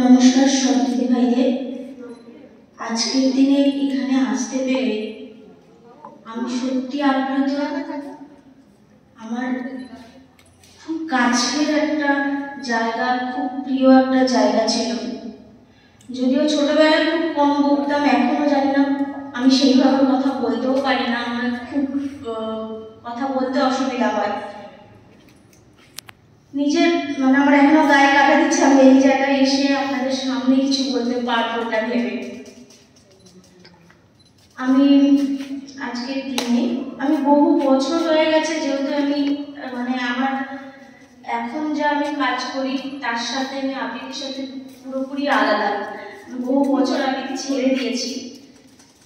নমস্কার সব দিদি ভাইদের। আজকের দিনে এখানে আসতে পেরে আমি সত্যি আপ্লুত। আমার খুব কাছের একটা জায়গা, খুব প্রিয় একটা জায়গা ছিল। যদিও ছোটবেলায় খুব কম বলতাম, এখনো জানি না, আমি সেইভাবে কথা বলতেও পারি না, আমার খুব কথা বলতে অসুবিধা হয়। নিজের আমার এখনো গায়ে কাটা দিচ্ছে আমি এই জায়গায় এসে আপনাদের সামনে কিছু বলতে পারবো না ভেবে। আমি আজকের দিনে আমি বহু বছর হয়ে গেছে, যেহেতু আমি আমার এখন যা আমি কাজ করি তার সাথে আমি আবৃত্তির সাথে পুরোপুরি আলাদা। বহু বছর আবৃত্তি ছেড়ে দিয়েছি।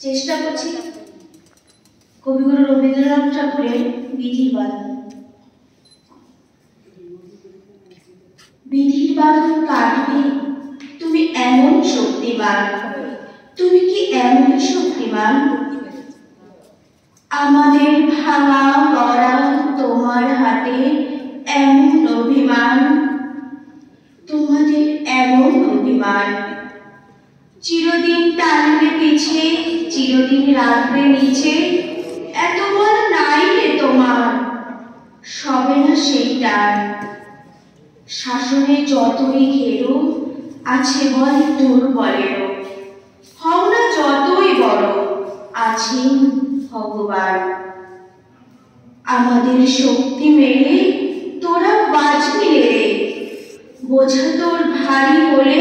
চেষ্টা করছি কবিগুরু রবীন্দ্রনাথ ঠাকুরের বিধির বাঁধন। বিধির বাঁধন কাটবে তুমি এমন শক্তিমান, তুমি কি এমন শক্তিমান? আমাদের ভাঙা গড়া তোমার হাতে এমন অভিমান, তোমাদের এমন অভিমান। চিরদিন টানবে পিছে, চিরদিন রাখবে নিচে, এত বল নাই রে তোমার, সবে না সেই টান। শাসনে যতই ঘেরো আছে বল দুর্বলেরও, হও না যতই বড় আছেন ভগবান। আমাদের শক্তি মেরে তোরা বাজবি রে, বোঝা তোর ভারী হলে